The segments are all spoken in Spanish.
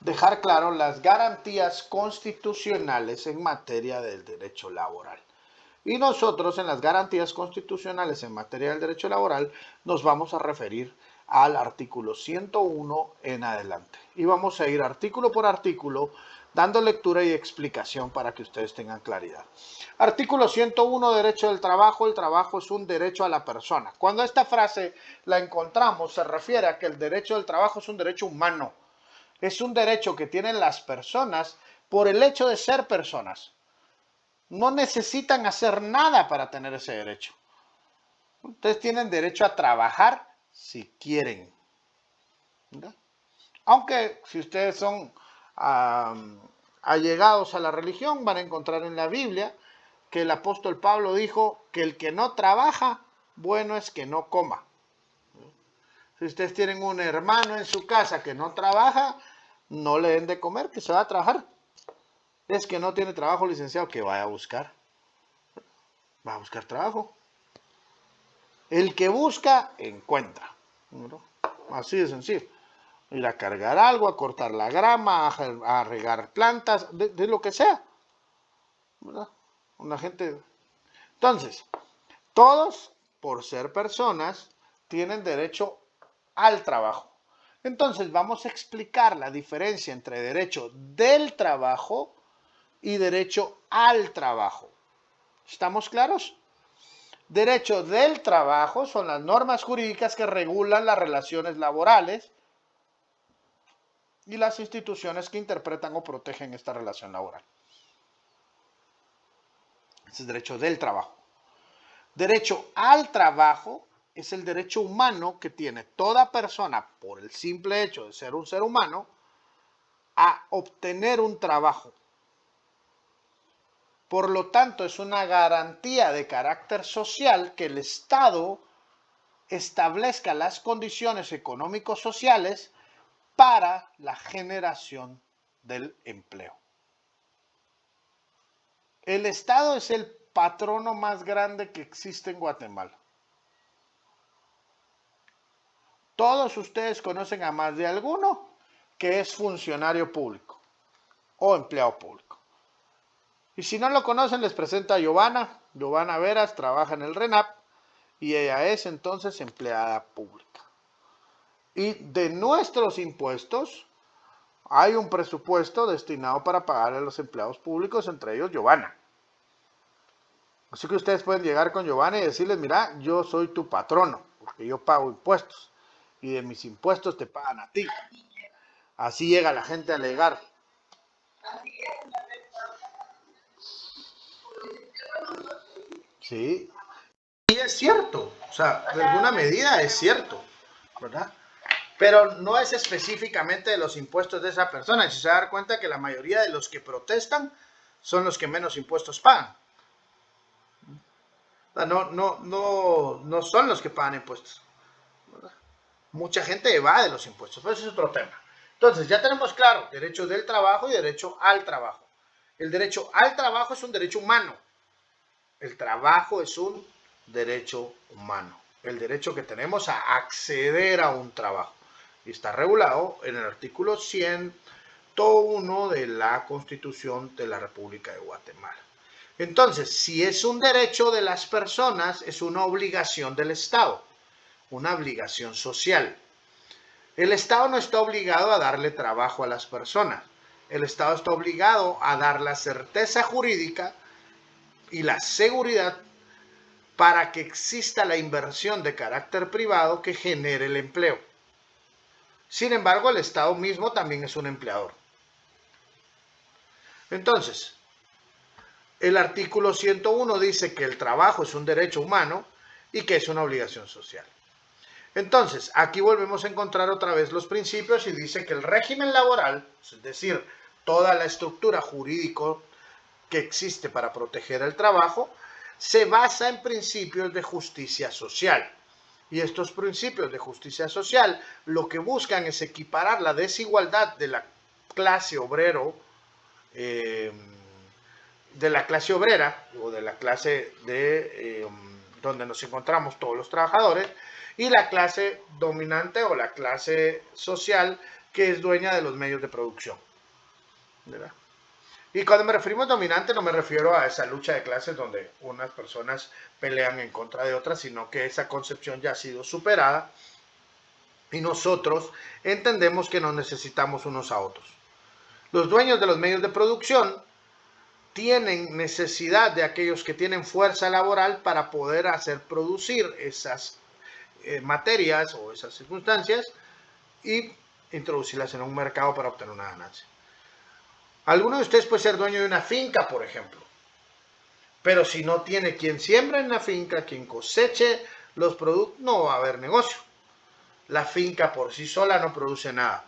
dejar claro las garantías constitucionales en materia del derecho laboral. Y nosotros en las garantías constitucionales en materia del derecho laboral nos vamos a referir al artículo 101 en adelante. Y vamos a ir artículo por artículo dando lectura y explicación para que ustedes tengan claridad. Artículo 101, derecho del trabajo. El trabajo es un derecho a la persona. Cuando esta frase la encontramos, se refiere a que el derecho del trabajo es un derecho humano. Es un derecho que tienen las personas por el hecho de ser personas. No necesitan hacer nada para tener ese derecho. Ustedes tienen derecho a trabajar si quieren. ¿Verdad? Aunque si ustedes son allegados a la religión, van a encontrar en la Biblia que el apóstol Pablo dijo que el que no trabaja, bueno es que no coma. Si ustedes tienen un hermano en su casa que no trabaja, no le den de comer, que se va a trabajar. Es que no tiene trabajo, licenciado, que vaya a buscar. Va a buscar trabajo. El que busca, encuentra. ¿No? Así de sencillo. Ir a cargar algo, a cortar la grama, a regar plantas, de lo que sea. ¿Verdad? Una gente. Entonces, todos, por ser personas, tienen derecho al trabajo. Entonces, vamos a explicar la diferencia entre derecho del trabajo y derecho al trabajo. ¿Estamos claros? Derecho del trabajo son las normas jurídicas que regulan las relaciones laborales y las instituciones que interpretan o protegen esta relación laboral. Ese es derecho del trabajo. Derecho al trabajo es el derecho humano que tiene toda persona, por el simple hecho de ser un ser humano, a obtener un trabajo. Por lo tanto, es una garantía de carácter social que el Estado establezca las condiciones económicos sociales para la generación del empleo. El Estado es el patrono más grande que existe en Guatemala. Todos ustedes conocen a más de alguno que es funcionario público o empleado público. Y si no lo conocen, les presento a Giovanna. Giovanna Veras trabaja en el RENAP y ella es entonces empleada pública. Y de nuestros impuestos hay un presupuesto destinado para pagar a los empleados públicos, entre ellos Giovanna. Así que ustedes pueden llegar con Giovanna y decirles, mira, yo soy tu patrono, porque yo pago impuestos. Y de mis impuestos te pagan a ti. Así llega la gente a alegar. Sí. Y es cierto, o sea, de alguna medida es cierto, ¿verdad? Pero no es específicamente de los impuestos de esa persona. Y si se da cuenta que la mayoría de los que protestan son los que menos impuestos pagan. O sea, no son los que pagan impuestos. ¿Verdad? Mucha gente evade los impuestos, pero ese es otro tema. Entonces, ya tenemos claro, derecho del trabajo y derecho al trabajo. El derecho al trabajo es un derecho humano. El trabajo es un derecho humano. El derecho que tenemos a acceder a un trabajo. Y está regulado en el artículo 101 de la Constitución de la República de Guatemala. Entonces, si es un derecho de las personas, es una obligación del Estado, una obligación social. El Estado no está obligado a darle trabajo a las personas. El Estado está obligado a dar la certeza jurídica y la seguridad para que exista la inversión de carácter privado que genere el empleo. Sin embargo, el Estado mismo también es un empleador. Entonces, el artículo 101 dice que el trabajo es un derecho humano y que es una obligación social. Entonces, aquí volvemos a encontrar otra vez los principios y dice que el régimen laboral, es decir, toda la estructura jurídica que existe para proteger el trabajo, se basa en principios de justicia social. Y estos principios de justicia social lo que buscan es equiparar la desigualdad de la clase obrero, de la clase obrera o de la clase donde nos encontramos todos los trabajadores y la clase dominante o la clase social que es dueña de los medios de producción, ¿verdad? Y cuando me referimos a dominante no me refiero a esa lucha de clases donde unas personas pelean en contra de otras, sino que esa concepción ya ha sido superada y nosotros entendemos que nos necesitamos unos a otros. Los dueños de los medios de producción tienen necesidad de aquellos que tienen fuerza laboral para poder hacer producir esas materias o esas circunstancias y introducirlas en un mercado para obtener una ganancia. Alguno de ustedes puede ser dueño de una finca, por ejemplo, pero si no tiene quien siembra en la finca, quien coseche los productos, no va a haber negocio. La finca por sí sola no produce nada,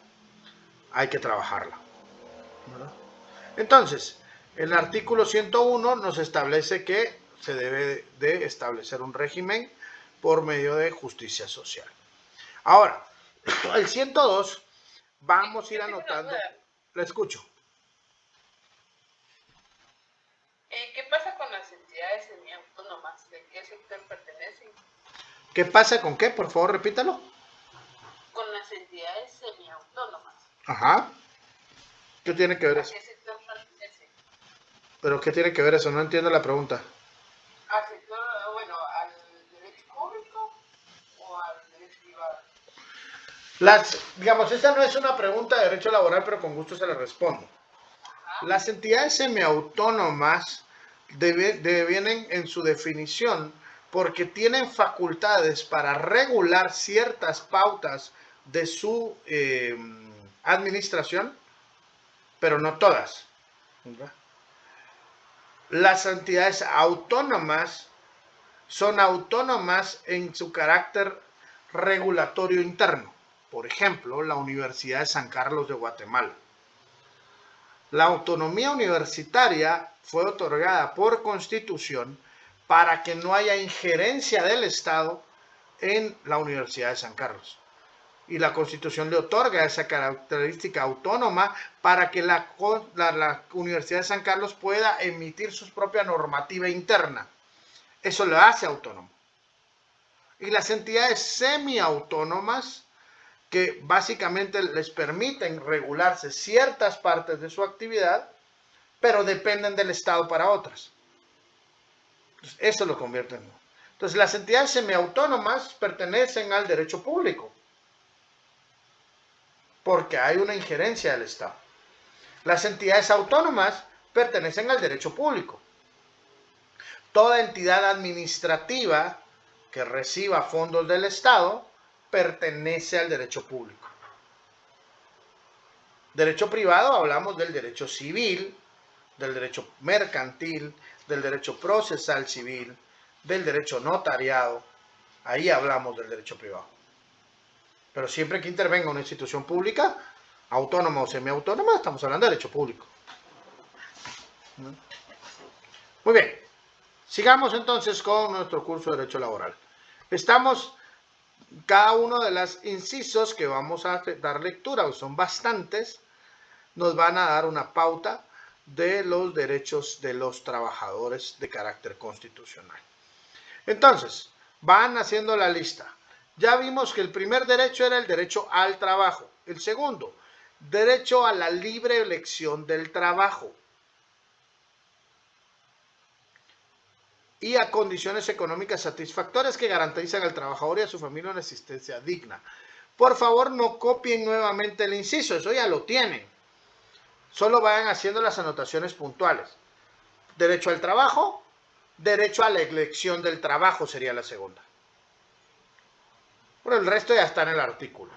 hay que trabajarla, ¿verdad? Entonces, el artículo 101 nos establece que se debe de establecer un régimen por medio de justicia social. Ahora, el 102, vamos a ir anotando. La escucho. ¿Qué pasa con las entidades semiautónomas? ¿De qué sector pertenecen? ¿Qué pasa con qué? Por favor, repítalo. Con las entidades semiautónomas. Ajá. ¿Qué tiene que ver eso? ¿A qué sector pertenecen? ¿Pero qué tiene que ver eso? No entiendo la pregunta. ¿Al sector, bueno, al derecho público o al derecho privado? Digamos, esta no es una pregunta de derecho laboral, pero con gusto se la respondo. Las entidades semiautónomas vienen en su definición porque tienen facultades para regular ciertas pautas de su administración, pero no todas, ¿verdad? Las entidades autónomas son autónomas en su carácter regulatorio interno. Por ejemplo, la Universidad de San Carlos de Guatemala. La autonomía universitaria fue otorgada por Constitución para que no haya injerencia del Estado en la Universidad de San Carlos. Y la Constitución le otorga esa característica autónoma para que la Universidad de San Carlos pueda emitir su propia normativa interna. Eso lo hace autónomo. Y las entidades semiautónomas, que básicamente les permiten regularse ciertas partes de su actividad, pero dependen del Estado para otras. Entonces, eso lo convierte en... Entonces, las entidades semiautónomas pertenecen al derecho público, porque hay una injerencia del Estado. Las entidades autónomas pertenecen al derecho público. Toda entidad administrativa que reciba fondos del Estado pertenece al derecho público. Derecho privado, hablamos del derecho civil, del derecho mercantil, del derecho procesal civil, del derecho notariado. Ahí hablamos del derecho privado. Pero siempre que intervenga una institución pública, autónoma o semiautónoma, estamos hablando de derecho público. Muy bien. Sigamos entonces con nuestro curso de Derecho Laboral. Estamos, cada uno de los incisos que vamos a dar lectura, son bastantes, nos van a dar una pauta de los derechos de los trabajadores de carácter constitucional. Entonces, van haciendo la lista. Ya vimos que el primer derecho era el derecho al trabajo. El segundo, derecho a la libre elección del trabajo y a condiciones económicas satisfactorias que garantizan al trabajador y a su familia una existencia digna. Por favor, no copien nuevamente el inciso, eso ya lo tienen. Solo vayan haciendo las anotaciones puntuales. Derecho al trabajo, derecho a la elección del trabajo sería la segunda. Pero el resto ya está en el artículo.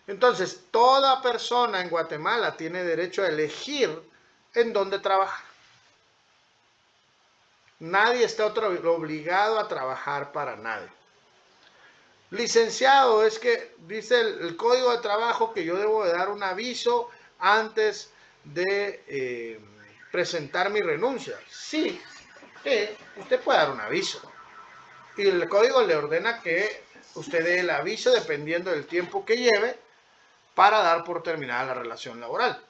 Entonces, toda persona en Guatemala tiene derecho a elegir en dónde trabajar. Nadie está obligado a trabajar para nadie. Licenciado, es que dice el Código de Trabajo que yo debo de dar un aviso antes de presentar mi renuncia. Sí, usted puede dar un aviso. Y el código le ordena que usted dé el aviso dependiendo del tiempo que lleve para dar por terminada la relación laboral.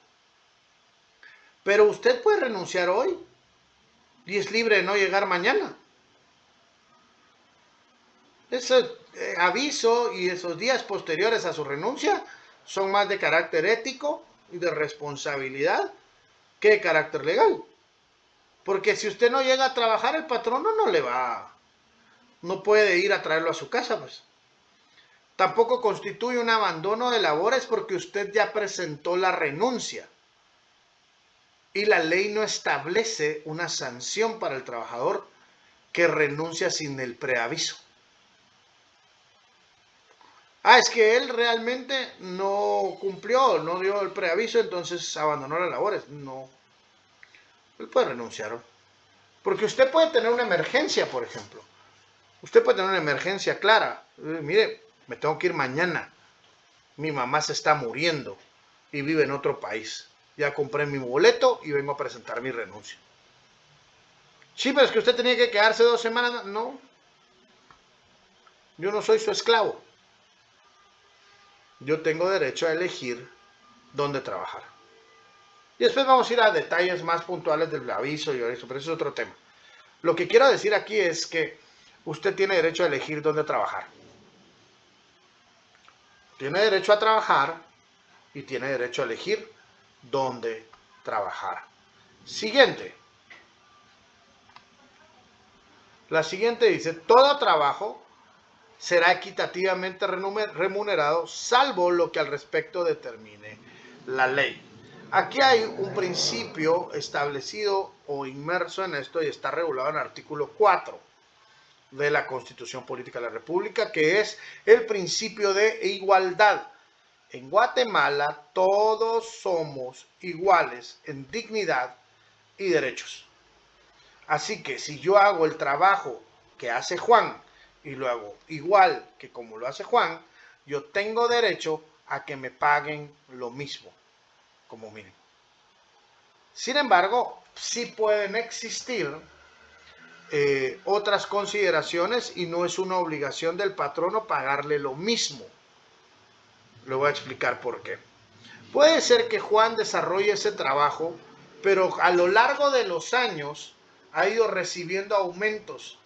Pero usted puede renunciar hoy y es libre de no llegar mañana. Ese aviso y esos días posteriores a su renuncia son más de carácter ético y de responsabilidad que de carácter legal. Porque si usted no llega a trabajar, el patrono no puede ir a traerlo a su casa, pues. Tampoco constituye un abandono de labores porque usted ya presentó la renuncia. Y la ley no establece una sanción para el trabajador que renuncia sin el preaviso. Es que él realmente no cumplió, no dio el preaviso, entonces abandonó las labores. No, él puede renunciar. Porque usted puede tener una emergencia, por ejemplo. Usted puede tener una emergencia clara. Mire, me tengo que ir mañana. Mi mamá se está muriendo y vive en otro país. Ya compré mi boleto y vengo a presentar mi renuncia. Sí, pero es que usted tenía que quedarse 2 semanas. No, yo no soy su esclavo. Yo tengo derecho a elegir dónde trabajar. Y después vamos a ir a detalles más puntuales del aviso y eso, pero eso es otro tema. Lo que quiero decir aquí es que usted tiene derecho a elegir dónde trabajar. Tiene derecho a trabajar y tiene derecho a elegir dónde trabajar. Siguiente. La siguiente dice, todo trabajo será equitativamente remunerado, salvo lo que al respecto determine la ley. Aquí hay un principio establecido o inmerso en esto y está regulado en el artículo 4 de la Constitución Política de la República, que es el principio de igualdad. En Guatemala todos somos iguales en dignidad y derechos. Así que si yo hago el trabajo que hace Juan y lo hago igual que como lo hace Juan, yo tengo derecho a que me paguen lo mismo, como mínimo. Sin embargo, sí pueden existir otras consideraciones y no es una obligación del patrono pagarle lo mismo. Le voy a explicar por qué. Puede ser que Juan desarrolle ese trabajo, pero a lo largo de los años ha ido recibiendo aumentos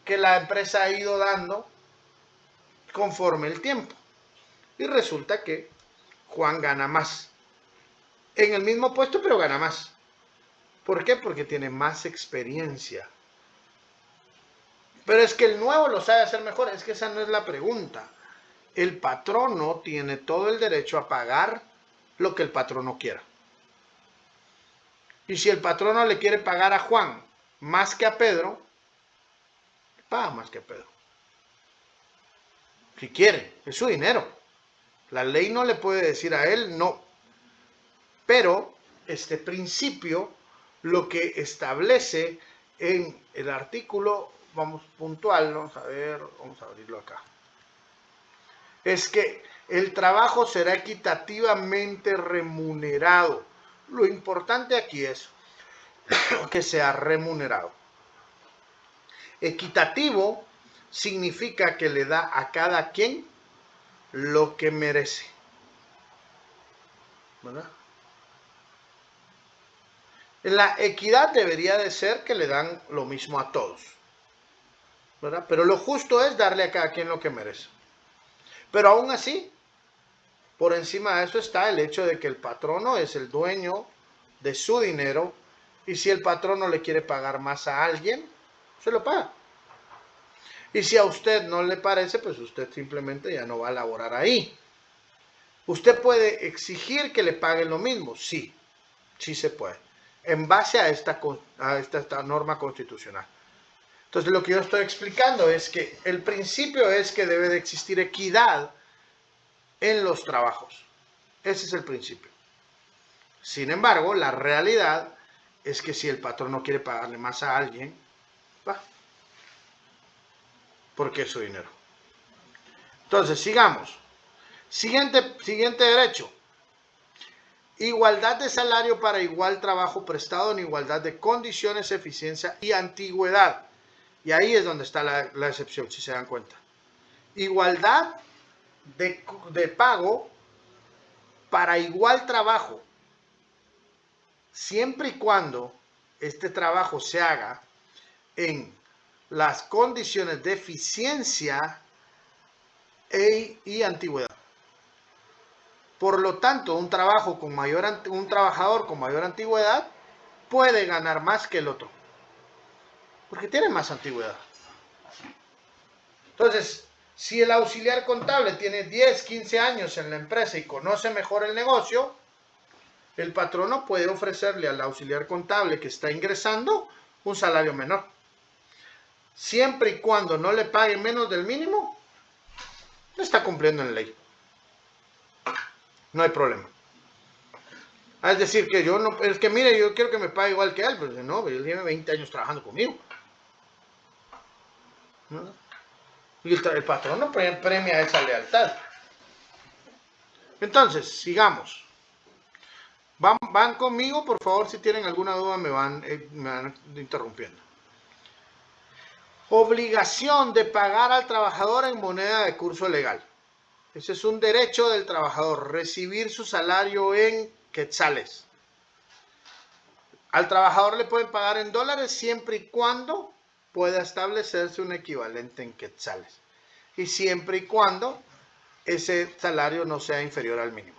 que la empresa ha ido dando conforme el tiempo. Y resulta que Juan gana más. En el mismo puesto, pero gana más. ¿Por qué? Porque tiene más experiencia. Pero es que el nuevo lo sabe hacer mejor. Es que esa no es la pregunta. El patrono tiene todo el derecho a pagar lo que el patrono quiera. Y si el patrono le quiere pagar a Juan más que a Pedro, paga más que a Pedro. Si quiere, es su dinero. La ley no le puede decir a él no. Pero este principio lo que establece en el artículo, vamos puntual, vamos a ver, vamos a abrirlo acá, es que el trabajo será equitativamente remunerado. Lo importante aquí es que sea remunerado. Equitativo significa que le da a cada quien lo que merece, ¿verdad? La equidad debería de ser que le dan lo mismo a todos, ¿verdad? Pero lo justo es darle a cada quien lo que merece. Pero aún así, por encima de eso está el hecho de que el patrono es el dueño de su dinero y si el patrono le quiere pagar más a alguien, se lo paga. Y si a usted no le parece, pues usted simplemente ya no va a laborar ahí. ¿Usted puede exigir que le paguen lo mismo? Sí, sí se puede. En base a esta norma constitucional. Entonces lo que yo estoy explicando es que el principio es que debe de existir equidad en los trabajos. Ese es el principio. Sin embargo, la realidad es que si el patrón no quiere pagarle más a alguien, va. Porque es su dinero. Entonces, sigamos. Siguiente derecho. Igualdad de salario para igual trabajo prestado en igualdad de condiciones, eficiencia y antigüedad. Y ahí es donde está la excepción, si se dan cuenta. Igualdad de pago para igual trabajo, siempre y cuando este trabajo se haga en las condiciones de eficiencia y antigüedad. Por lo tanto, un trabajador con mayor antigüedad puede ganar más que el otro, porque tiene más antigüedad. Entonces, si el auxiliar contable tiene 10, 15 años en la empresa y conoce mejor el negocio, el patrono puede ofrecerle al auxiliar contable que está ingresando un salario menor. Siempre y cuando no le pague menos del mínimo, está cumpliendo en ley. No hay problema. Es decir, que yo no, es que mire, yo quiero que me pague igual que él, pero no, él tiene 20 años trabajando conmigo. ¿No? Y el patrón no premia esa lealtad. Entonces, sigamos. Van conmigo, por favor, si tienen alguna duda me van interrumpiendo. Obligación de pagar al trabajador en moneda de curso legal. Ese es un derecho del trabajador, recibir su salario en quetzales. Al trabajador le pueden pagar en dólares siempre y cuando pueda establecerse un equivalente en quetzales. Y siempre y cuando ese salario no sea inferior al mínimo.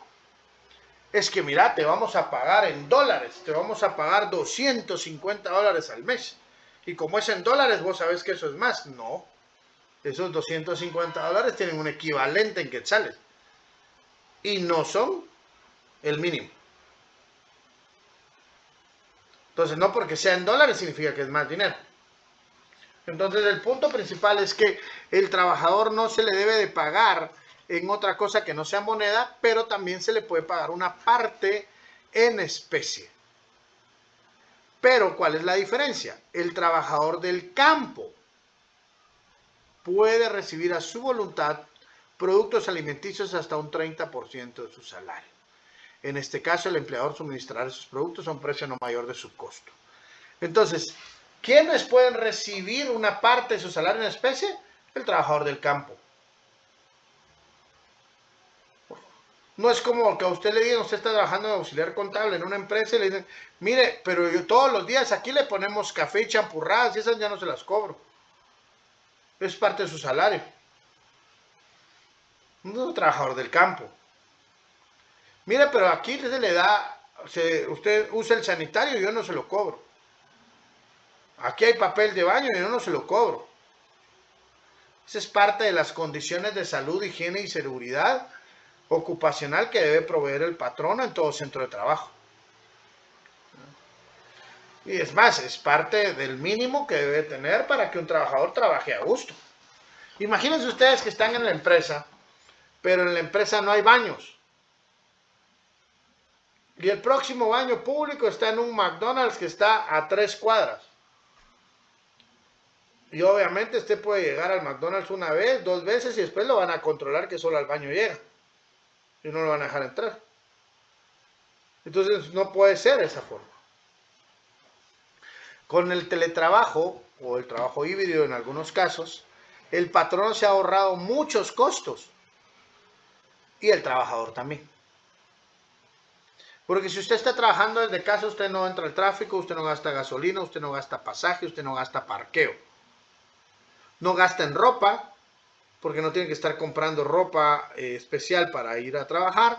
Es que mira, te vamos a pagar en dólares, te vamos a pagar $250 al mes. Y como es en dólares, vos sabés que eso es más. No, esos $250 tienen un equivalente en quetzales. Y no son el mínimo. Entonces, no porque sea en dólares significa que es más dinero. Entonces, el punto principal es que el trabajador no se le debe de pagar en otra cosa que no sea moneda, pero también se le puede pagar una parte en especie. Pero, ¿cuál es la diferencia? El trabajador del campo puede recibir a su voluntad productos alimenticios hasta un 30% de su salario. En este caso, el empleador suministrará esos productos a un precio no mayor de su costo. Entonces, ¿quiénes pueden recibir una parte de su salario en especie? El trabajador del campo. No es como que a usted le digan, usted está trabajando de auxiliar contable en una empresa y le dicen, mire, pero yo todos los días aquí le ponemos café y champurradas y esas ya no se las cobro. Es parte de su salario. No es un trabajador del campo. Mire, pero aquí se le da, usted usa el sanitario y yo no se lo cobro. Aquí hay papel de baño y yo no se lo cobro. Esa es parte de las condiciones de salud, higiene y seguridad ocupacional que debe proveer el patrono en todo centro de trabajo. Y es más, es parte del mínimo que debe tener para que un trabajador trabaje a gusto. Imagínense ustedes que están en la empresa, pero en la empresa no hay baños. Y el próximo baño público está en un McDonald's que está a 3 cuadras. Y obviamente usted puede llegar al McDonald's una vez, 2 veces y después lo van a controlar que solo al baño llega. Y no lo van a dejar entrar. Entonces no puede ser de esa forma. Con el teletrabajo o el trabajo híbrido en algunos casos, el patrón se ha ahorrado muchos costos. Y el trabajador también. Porque si usted está trabajando desde casa, usted no entra al tráfico, usted no gasta gasolina, usted no gasta pasaje, usted no gasta parqueo. No gasta en ropa, porque no tiene que estar comprando ropa especial para ir a trabajar.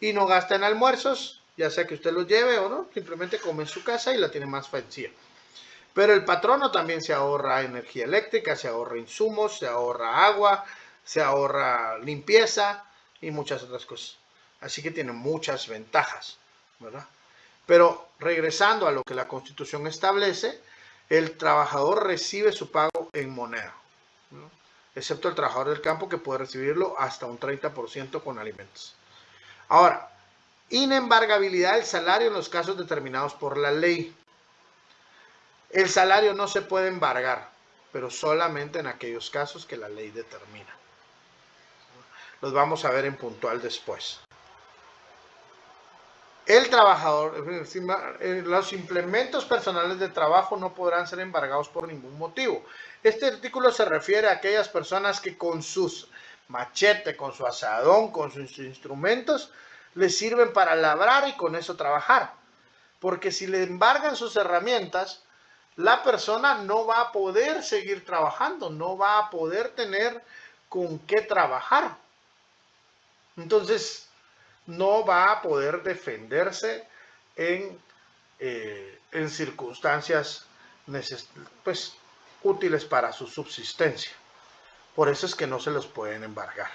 Y no gasta en almuerzos, ya sea que usted los lleve o no, simplemente come en su casa y la tiene más sencilla. Pero el patrono también se ahorra energía eléctrica, se ahorra insumos, se ahorra agua, se ahorra limpieza y muchas otras cosas. Así que tiene muchas ventajas, ¿verdad? Pero regresando a lo que la Constitución establece, el trabajador recibe su pago en moneda, ¿no? Excepto el trabajador del campo que puede recibirlo hasta un 30% con alimentos. Ahora, inembargabilidad del salario en los casos determinados por la ley. El salario no se puede embargar, pero solamente en aquellos casos que la ley determina. Los vamos a ver en puntual después. El trabajador, los implementos personales de trabajo no podrán ser embargados por ningún motivo. Este artículo se refiere a aquellas personas que con sus machetes, con su asadón, con sus instrumentos, les sirven para labrar y con eso trabajar. Porque si le embargan sus herramientas, la persona no va a poder seguir trabajando, no va a poder tener con qué trabajar. Entonces, no va a poder defenderse en circunstancias pues, útiles para su subsistencia. Por eso es que no se los pueden embargar,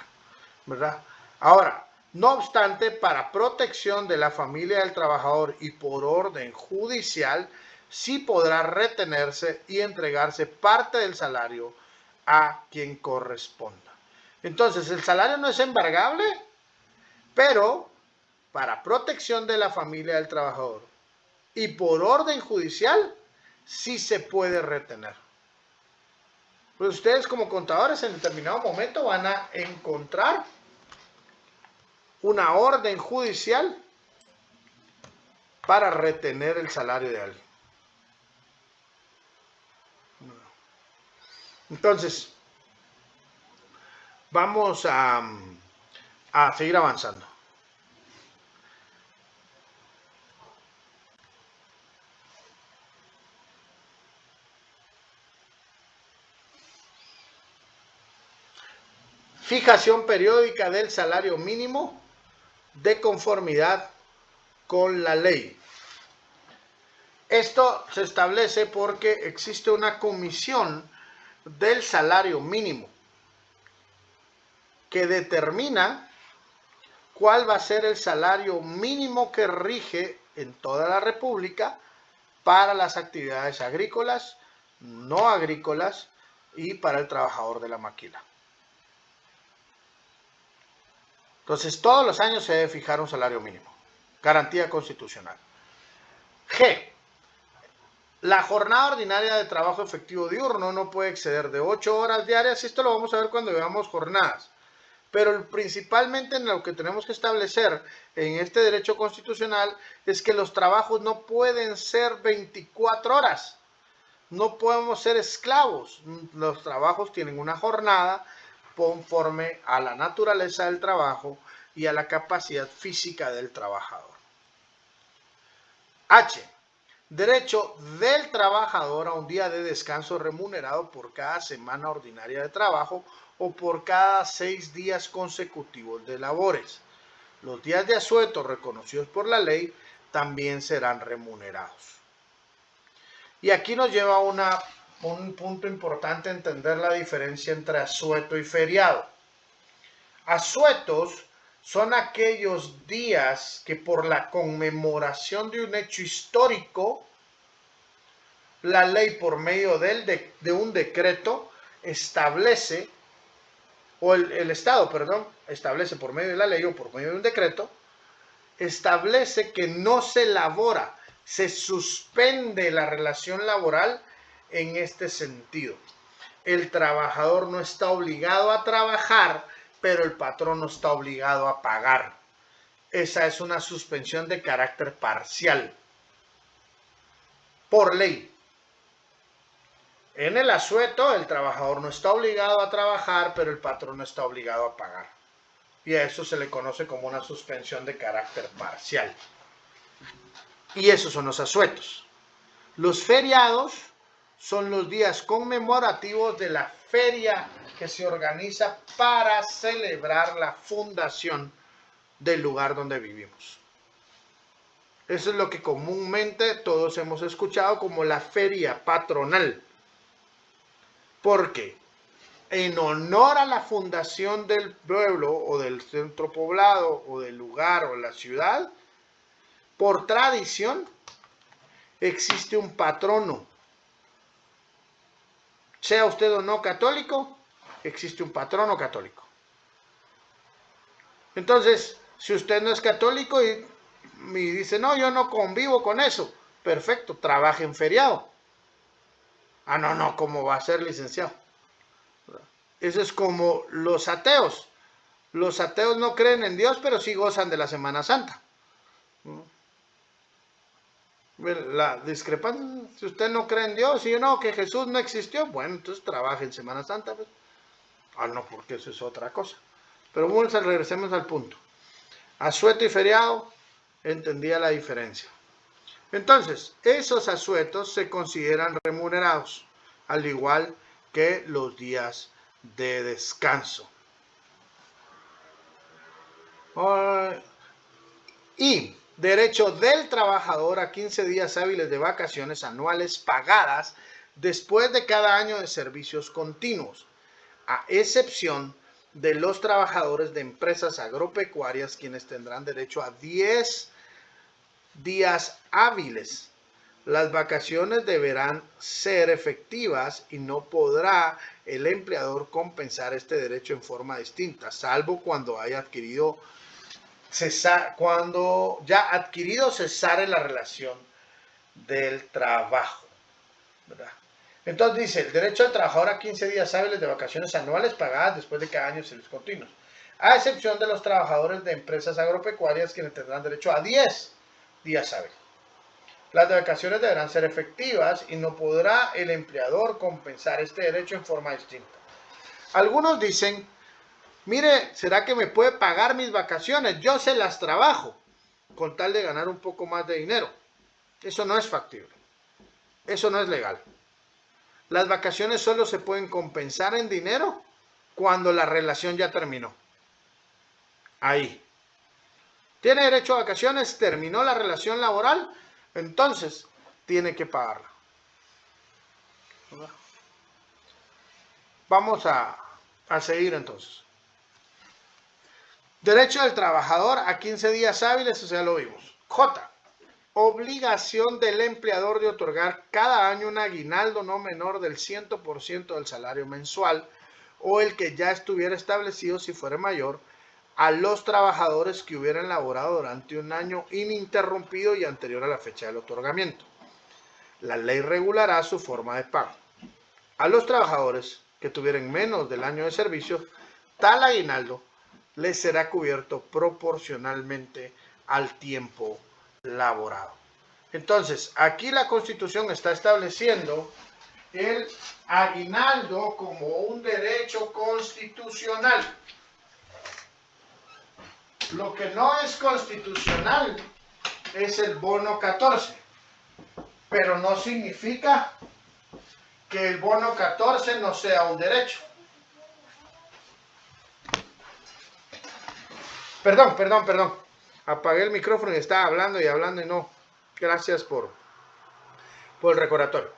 ¿verdad? Ahora, no obstante, para protección de la familia del trabajador y por orden judicial, sí podrá retenerse y entregarse parte del salario a quien corresponda. Entonces, el salario no es embargable, pero para protección de la familia del trabajador y por orden judicial, sí se puede retener. Pues ustedes como contadores en determinado momento van a encontrar una orden judicial para retener el salario de alguien. Entonces, vamos a seguir avanzando. Fijación periódica del salario mínimo de conformidad con la ley. Esto se establece porque existe una comisión del salario mínimo que determina cuál va a ser el salario mínimo que rige en toda la República para las actividades agrícolas, no agrícolas y para el trabajador de la maquila. Entonces, todos los años se debe fijar un salario mínimo, garantía constitucional. G. La jornada ordinaria de trabajo efectivo diurno no puede exceder de 8 horas diarias. Esto lo vamos a ver cuando veamos jornadas. Pero principalmente en lo que tenemos que establecer en este derecho constitucional es que los trabajos no pueden ser 24 horas. No podemos ser esclavos. Los trabajos tienen una jornada conforme a la naturaleza del trabajo y a la capacidad física del trabajador. H. Derecho del trabajador a un día de descanso remunerado por cada semana ordinaria de trabajo o por cada 6 días consecutivos de labores. Los días de asueto reconocidos por la ley también serán remunerados. Y aquí nos lleva a un punto importante entender la diferencia entre asueto y feriado. Asuetos son aquellos días que por la conmemoración de un hecho histórico, la ley por medio de un decreto establece, o el Estado, perdón, establece por medio de la ley o por medio de un decreto, establece que no se labora, se suspende la relación laboral en este sentido. El trabajador no está obligado a trabajar, pero el patrón no está obligado a pagar. Esa es una suspensión de carácter parcial, por ley. En el asueto, el trabajador no está obligado a trabajar, pero el patrón no está obligado a pagar. Y a eso se le conoce como una suspensión de carácter parcial. Y esos son los asuetos. Los feriados son los días conmemorativos de la feria que se organiza para celebrar la fundación del lugar donde vivimos. Eso es lo que comúnmente todos hemos escuchado como la feria patronal. Porque en honor a la fundación del pueblo o del centro poblado o del lugar o la ciudad, por tradición existe un patrono. Sea usted o no católico, existe un patrono católico. Entonces, si usted no es católico y dice, no, yo no convivo con eso, perfecto, trabaje en feriado. Ah, no, ¿cómo va a ser, licenciado? Eso es como los ateos. Los ateos no creen en Dios, pero sí gozan de la Semana Santa. La discrepancia, si usted no cree en Dios y no, que Jesús no existió, bueno, entonces trabaje en Semana Santa. Pues. Ah, no, porque eso es otra cosa. Pero bueno, regresemos al punto. Asueto y feriado, entendía la diferencia. Entonces, esos asuetos se consideran remunerados, al igual que los días de descanso. Y derecho del trabajador a 15 días hábiles de vacaciones anuales pagadas después de cada año de servicios continuos, a excepción de los trabajadores de empresas agropecuarias, quienes tendrán derecho a 10 días hábiles. Las vacaciones deberán ser efectivas y no podrá el empleador compensar este derecho en forma distinta, salvo cuando haya adquirido cuando ya adquirido cesare la relación del trabajo, ¿verdad? Entonces dice, el derecho del trabajador a 15 días hábiles de vacaciones anuales pagadas después de cada año de servicios continuos, a excepción de los trabajadores de empresas agropecuarias, quienes tendrán derecho a 10 días hábiles. Las vacaciones deberán ser efectivas y no podrá el empleador compensar este derecho en forma distinta. Algunos dicen, mire, ¿será que me puede pagar mis vacaciones? Yo se las trabajo con tal de ganar un poco más de dinero. Eso no es factible. Eso no es legal. Las vacaciones solo se pueden compensar en dinero cuando la relación ya terminó. Ahí. Tiene derecho a vacaciones, terminó la relación laboral, entonces tiene que pagarla. Vamos a seguir entonces. Derecho del trabajador a 15 días hábiles, eso ya lo vimos. J. Obligación del empleador de otorgar cada año un aguinaldo no menor del 100% del salario mensual o el que ya estuviera establecido si fuera mayor a los trabajadores que hubieran laborado durante un año ininterrumpido y anterior a la fecha del otorgamiento. La ley regulará su forma de pago. A los trabajadores que tuvieran menos del año de servicio, tal aguinaldo les será cubierto proporcionalmente al tiempo laborado. Entonces, aquí la Constitución está estableciendo el aguinaldo como un derecho constitucional. Lo que no es constitucional es el bono 14, pero no significa que el bono 14 no sea un derecho. Perdón. Apagué el micrófono y estaba hablando y no. Gracias por el recordatorio.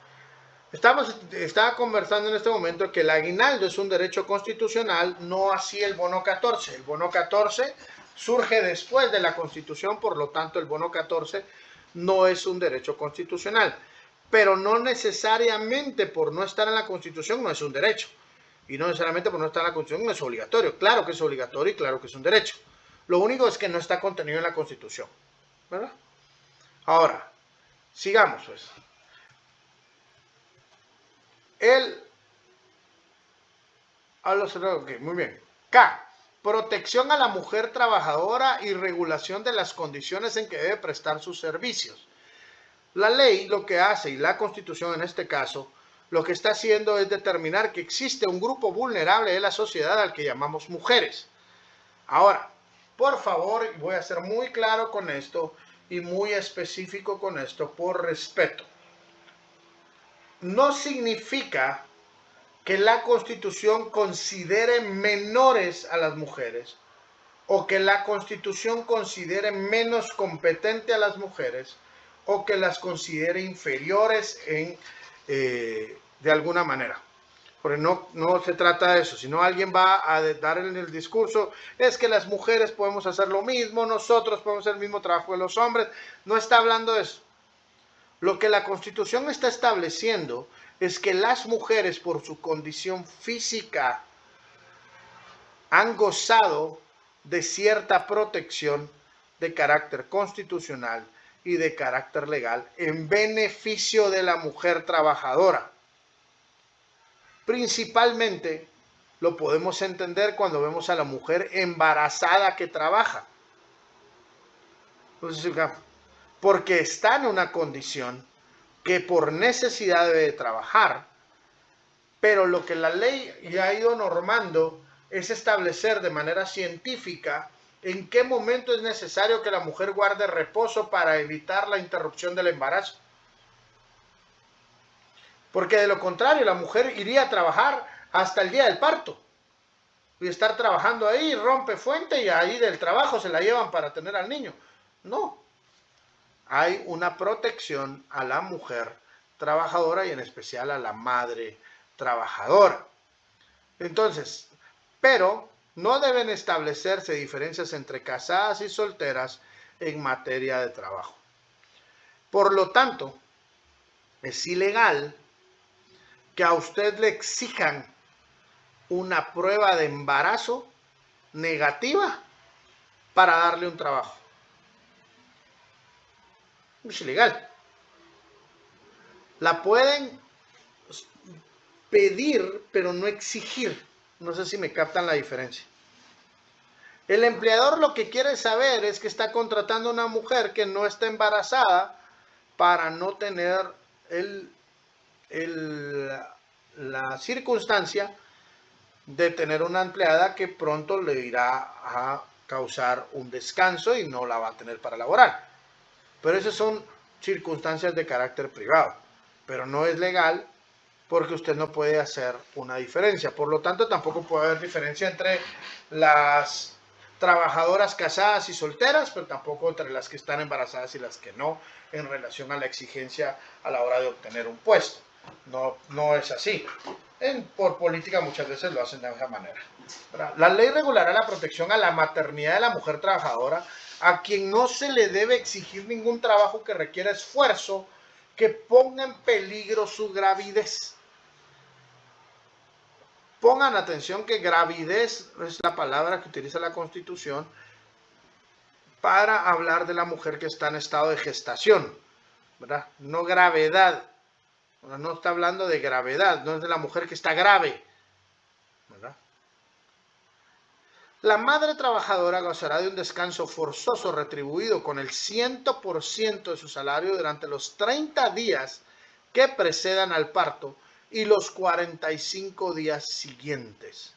Estaba conversando en este momento que el aguinaldo es un derecho constitucional, no así el bono 14. El bono 14 surge después de la Constitución, por lo tanto el bono 14 no es un derecho constitucional. Pero no necesariamente por no estar en la Constitución no es un derecho. Y no necesariamente por no estar en la Constitución no es obligatorio. Claro que es obligatorio y claro que es un derecho. Lo único es que no está contenido en la Constitución, ¿verdad? Ahora, sigamos pues. Muy bien. K. Protección a la mujer trabajadora y regulación de las condiciones en que debe prestar sus servicios. La ley lo que hace, y la Constitución en este caso, lo que está haciendo es determinar que existe un grupo vulnerable de la sociedad al que llamamos mujeres. Ahora, por favor, voy a ser muy claro con esto y muy específico con esto por respeto. No significa que la Constitución considere menores a las mujeres o que la Constitución considere menos competente a las mujeres o que las considere inferiores de alguna manera. Porque no se trata de eso, sino alguien va a dar en el discurso, es que las mujeres podemos hacer lo mismo, nosotros podemos hacer el mismo trabajo que los hombres. No está hablando de eso. Lo que la Constitución está estableciendo es que las mujeres, por su condición física, han gozado de cierta protección de carácter constitucional y de carácter legal en beneficio de la mujer trabajadora. Principalmente lo podemos entender cuando vemos a la mujer embarazada que trabaja. Porque está en una condición que por necesidad debe trabajar, pero lo que la ley ya ha ido normando es establecer de manera científica en qué momento es necesario que la mujer guarde reposo para evitar la interrupción del embarazo. Porque de lo contrario, la mujer iría a trabajar hasta el día del parto. Y estar trabajando ahí, rompe fuente y ahí del trabajo se la llevan para tener al niño. No. Hay una protección a la mujer trabajadora y en especial a la madre trabajadora. Entonces, pero no deben establecerse diferencias entre casadas y solteras en materia de trabajo. Por lo tanto, es ilegal que a usted le exijan una prueba de embarazo negativa para darle un trabajo. Es ilegal. La pueden pedir, pero no exigir. No sé si me captan la diferencia. El empleador lo que quiere saber es que está contratando a una mujer que no está embarazada para no tener la circunstancia de tener una empleada que pronto le irá a causar un descanso y no la va a tener para laborar. Pero esas son circunstancias de carácter privado, pero no es legal porque usted no puede hacer una diferencia. Por lo tanto, tampoco puede haber diferencia entre las trabajadoras casadas y solteras, pero tampoco entre las que están embarazadas y las que no, en relación a la exigencia a la hora de obtener un puesto. No es así. Por política muchas veces lo hacen de esa manera. La ley regulará la protección a la maternidad de la mujer trabajadora, a quien no se le debe exigir ningún trabajo que requiera esfuerzo que ponga en peligro su gravidez. Pongan atención que gravidez es la palabra que utiliza la Constitución para hablar de la mujer que está en estado de gestación, ¿verdad? No gravedad. No está hablando de gravedad, no es de la mujer que está grave, ¿verdad? La madre trabajadora gozará de un descanso forzoso retribuido con el 100% de su salario durante los 30 días que precedan al parto y los 45 días siguientes.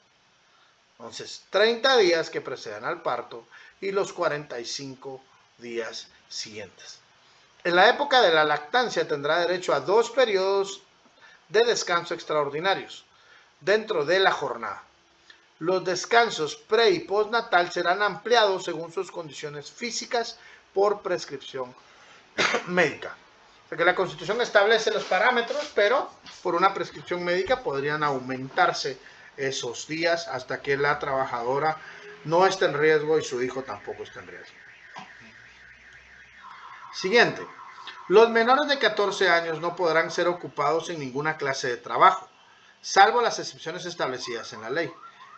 Entonces, 30 días que precedan al parto y los 45 días siguientes. En la época de la lactancia tendrá derecho a 2 periodos de descanso extraordinarios dentro de la jornada. Los descansos pre y postnatal serán ampliados según sus condiciones físicas por prescripción médica. O sea que la Constitución establece los parámetros, pero por una prescripción médica podrían aumentarse esos días hasta que la trabajadora no esté en riesgo y su hijo tampoco esté en riesgo. Siguiente. Los menores de 14 años no podrán ser ocupados en ninguna clase de trabajo, salvo las excepciones establecidas en la ley.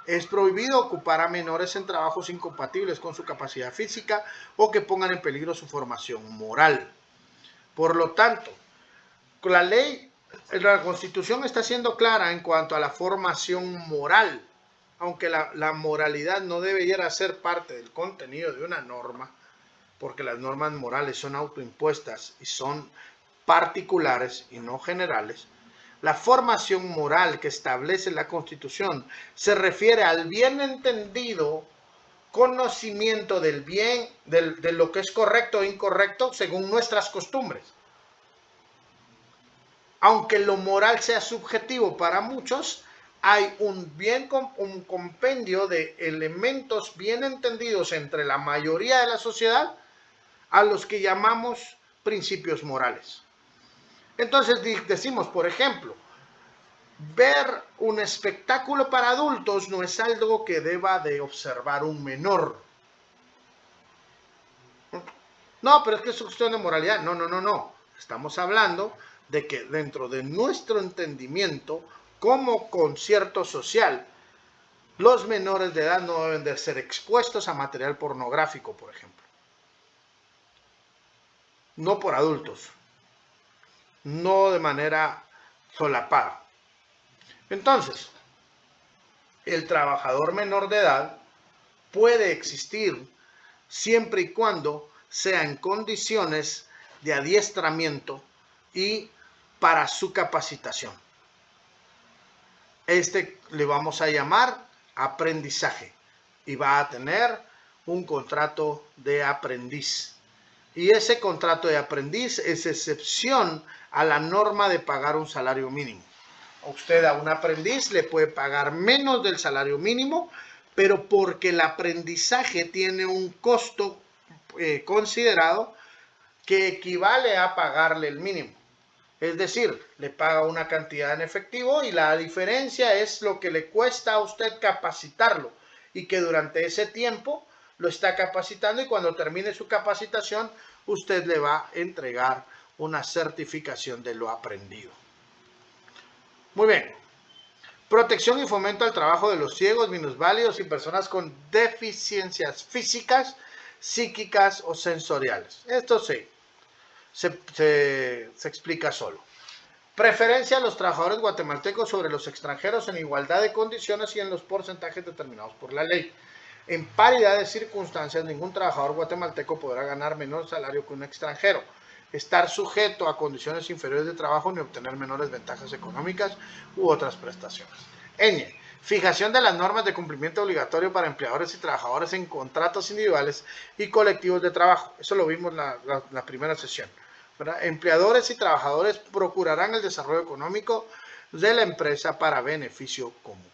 Es prohibido ocupar a menores en trabajos incompatibles con su capacidad física o que pongan en peligro su formación moral. Por lo tanto, la ley, la Constitución está siendo clara en cuanto a la formación moral, aunque la moralidad no debería ser parte del contenido de una norma, porque las normas morales son autoimpuestas y son particulares y no generales. La formación moral que establece la Constitución se refiere al bien entendido conocimiento del bien, de lo que es correcto o incorrecto según nuestras costumbres. Aunque lo moral sea subjetivo para muchos, hay un compendio de elementos bien entendidos entre la mayoría de la sociedad a los que llamamos principios morales. Entonces decimos, por ejemplo, ver un espectáculo para adultos no es algo que deba de observar un menor. No, pero es que es cuestión de moralidad. No. Estamos hablando de que dentro de nuestro entendimiento como concierto social, los menores de edad no deben de ser expuestos a material pornográfico, por ejemplo. No por adultos, no de manera solapada. Entonces, el trabajador menor de edad puede existir siempre y cuando sea en condiciones de adiestramiento y para su capacitación. Le vamos a llamar aprendizaje y va a tener un contrato de aprendiz. Y ese contrato de aprendiz es excepción a la norma de pagar un salario mínimo. Usted a un aprendiz le puede pagar menos del salario mínimo, pero porque el aprendizaje tiene un costo considerado que equivale a pagarle el mínimo. Es decir, le paga una cantidad en efectivo y la diferencia es lo que le cuesta a usted capacitarlo y que durante ese tiempo lo está capacitando y cuando termine su capacitación usted le va a entregar una certificación de lo aprendido. Muy bien. Protección y fomento al trabajo de los ciegos, minusválidos y personas con deficiencias físicas, psíquicas o sensoriales. Esto sí, se explica solo. Preferencia a los trabajadores guatemaltecos sobre los extranjeros en igualdad de condiciones y en los porcentajes determinados por la ley. En paridad de circunstancias, ningún trabajador guatemalteco podrá ganar menor salario que un extranjero, estar sujeto a condiciones inferiores de trabajo ni obtener menores ventajas económicas u otras prestaciones. Ñ. Fijación de las normas de cumplimiento obligatorio para empleadores y trabajadores en contratos individuales y colectivos de trabajo. Eso lo vimos en la primera sesión. ¿Verdad? Empleadores y trabajadores procurarán el desarrollo económico de la empresa para beneficio común.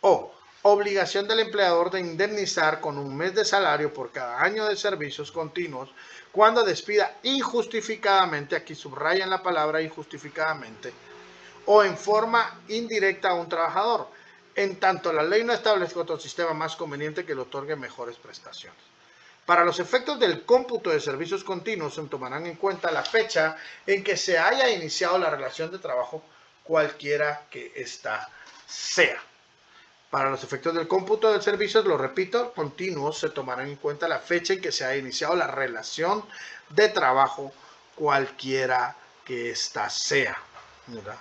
O, obligación del empleador de indemnizar con un mes de salario por cada año de servicios continuos cuando despida injustificadamente, aquí subrayan la palabra injustificadamente, o en forma indirecta a un trabajador, en tanto la ley no establezca otro sistema más conveniente que le otorgue mejores prestaciones. Para los efectos del cómputo de servicios continuos se tomarán en cuenta la fecha en que se haya iniciado la relación de trabajo, cualquiera que ésta sea. Para los efectos del cómputo de servicios, lo repito, continuos, se tomarán en cuenta la fecha en que se haya iniciado la relación de trabajo, cualquiera que ésta sea. ¿Verdad?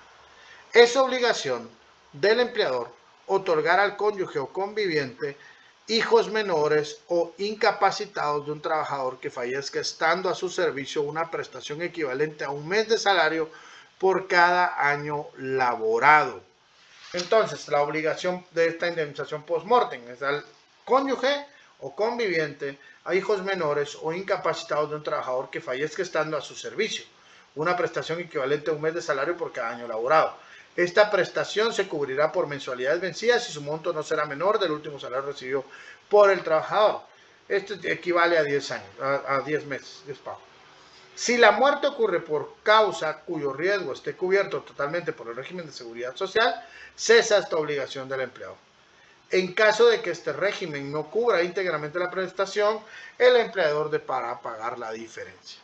Es obligación del empleador otorgar al cónyuge o conviviente hijos menores o incapacitados de un trabajador que fallezca estando a su servicio una prestación equivalente a un mes de salario por cada año laborado. Entonces, la obligación de esta indemnización post-mortem es al cónyuge o conviviente a hijos menores o incapacitados de un trabajador que fallezca estando a su servicio una prestación equivalente a un mes de salario por cada año laborado. Esta prestación se cubrirá por mensualidades vencidas y su monto no será menor del último salario recibido por el trabajador. Esto equivale a 10 años, a 10 meses de pago. Si la muerte ocurre por causa cuyo riesgo esté cubierto totalmente por el régimen de seguridad social, cesa esta obligación del empleador. En caso de que este régimen no cubra íntegramente la prestación, el empleador deberá pagar la diferencia.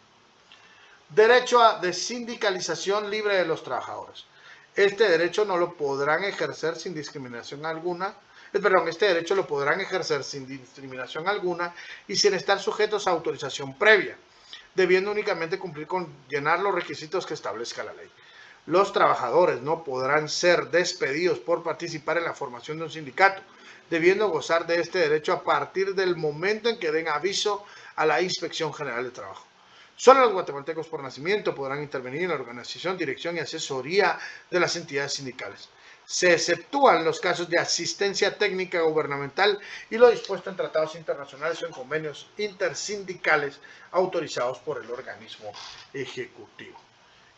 Derecho a desindicalización libre de los trabajadores. Este derecho no lo podrán ejercer sin discriminación alguna. Este derecho lo podrán ejercer sin discriminación alguna y sin estar sujetos a autorización previa, debiendo únicamente cumplir con llenar los requisitos que establezca la ley. Los trabajadores no podrán ser despedidos por participar en la formación de un sindicato, debiendo gozar de este derecho a partir del momento en que den aviso a la Inspección General de Trabajo. Solo los guatemaltecos por nacimiento podrán intervenir en la organización, dirección y asesoría de las entidades sindicales. Se exceptúan los casos de asistencia técnica gubernamental y lo dispuesto en tratados internacionales o en convenios intersindicales autorizados por el organismo ejecutivo.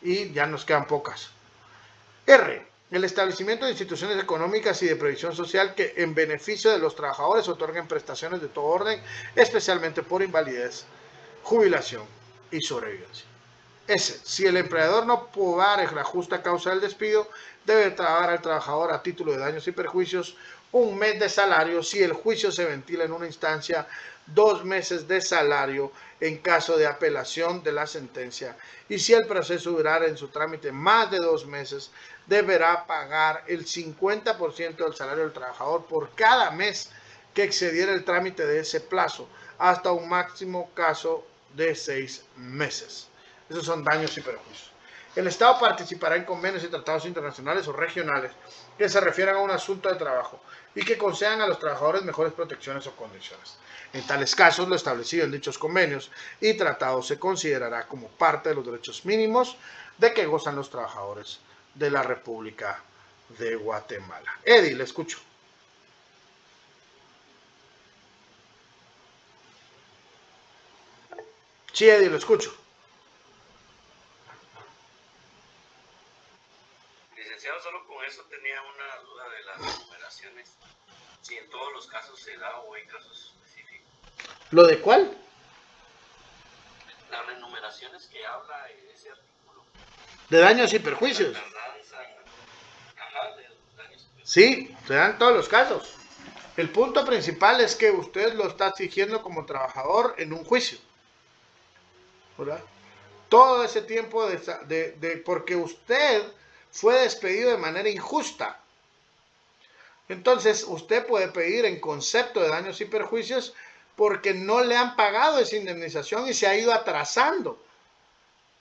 Y ya nos quedan pocas. R. El establecimiento de instituciones económicas y de previsión social que en beneficio de los trabajadores otorguen prestaciones de todo orden, especialmente por invalidez, jubilación y sobrevivencia. S. Si el empleador no pagare la justa causa del despido, debe pagar al trabajador a título de daños y perjuicios un mes de salario si el juicio se ventila en una instancia, 2 meses de salario en caso de apelación de la sentencia, y si el proceso durara en su trámite más de 2 meses, deberá pagar el 50% del salario del trabajador por cada mes que excediera el trámite de ese plazo, hasta un máximo caso de 6 meses. Esos son daños y perjuicios. El Estado participará en convenios y tratados internacionales o regionales que se refieran a un asunto de trabajo y que concedan a los trabajadores mejores protecciones o condiciones. En tales casos, lo establecido en dichos convenios y tratados se considerará como parte de los derechos mínimos de que gozan los trabajadores de la República de Guatemala. Eddie, le escucho. Sí, Eddie, lo escucho. Licenciado, solo con eso tenía una duda de las numeraciones. Si en todos los casos se da o hay casos específicos. ¿Lo de cuál? las enumeraciones que habla ese artículo. De daños y perjuicios. La tardanza, ajá, de daños y perjuicios. Sí, se dan todos los casos. El punto principal es que usted lo está exigiendo como trabajador en un juicio, ¿verdad? Todo ese tiempo porque usted fue despedido de manera injusta. Entonces, usted puede pedir en concepto de daños y perjuicios porque no le han pagado esa indemnización y se ha ido atrasando.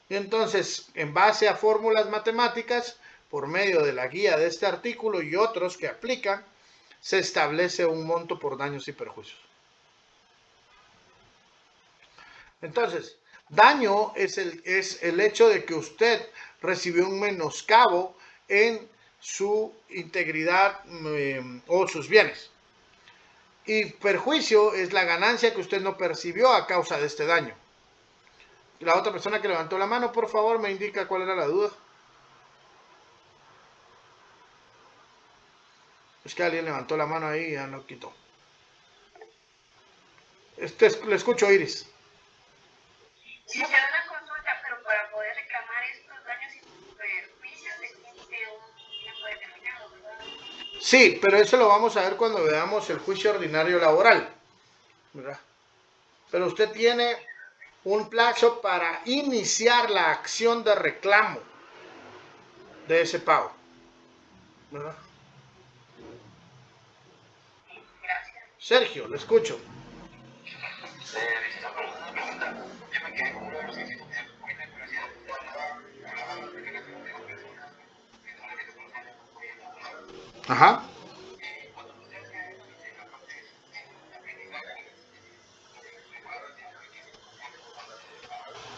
Y entonces, en base a fórmulas matemáticas, por medio de la guía de este artículo y otros que aplican, se establece un monto por daños y perjuicios. Entonces, daño es el hecho de que usted recibió un menoscabo en su integridad o sus bienes. Y perjuicio es la ganancia que usted no percibió a causa de este daño. La otra persona que levantó la mano, por favor, me indica cuál era la duda. Es que alguien levantó la mano ahí y ya no quitó. Le escucho, Iris. Sí, se da una consulta, pero para poder reclamar estos daños y perjuicios existe un tiempo determinado, ¿verdad? Sí, pero eso lo vamos a ver cuando veamos el juicio ordinario laboral, ¿verdad? Pero usted tiene un plazo para iniciar la acción de reclamo de ese pago, ¿verdad? Gracias. Sergio, le escucho. Una pregunta. Yo me quedé con uno de los incisos de buena curiosidad. Hablaba de relación de las personas que no les reconocen la Ajá. cuando usted hace eso, dice la parte de aprendizaje,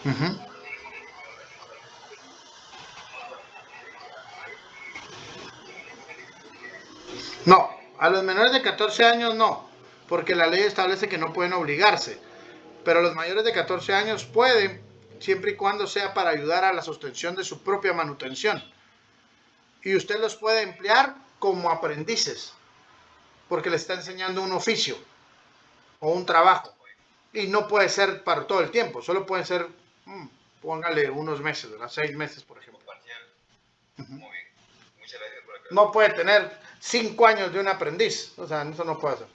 Uh-huh. No, a los menores de 14 años no, porque la ley establece que no pueden obligarse, pero los mayores de 14 años pueden, siempre y cuando sea para ayudar a la sostención de su propia manutención. Y usted los puede emplear como aprendices, porque le está enseñando un oficio o un trabajo. Y no puede ser para todo el tiempo, solo puede ser, póngale unos meses, ¿verdad? 6 meses, por ejemplo. muy bien. Muchas gracias por acá. No puede tener 5 años de un aprendiz, o sea, eso no puede hacer.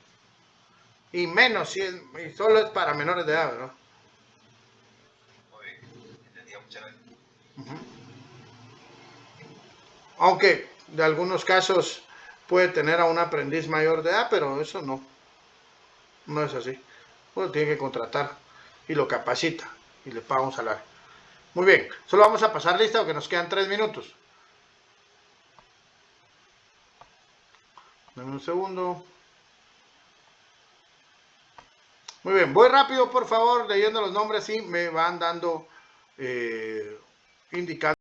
Y menos, si y solo es para menores de edad, ¿verdad? Muy bien. Entendía, muchas gracias. Aunque de algunos casos puede tener a un aprendiz mayor de edad, pero eso no es así. Uno tiene que contratar y lo capacita y le paga un salario. Muy bien, solo vamos a pasar lista porque nos quedan 3 minutos. Dame un segundo. Muy bien, voy rápido por favor leyendo los nombres y me van dando indicando.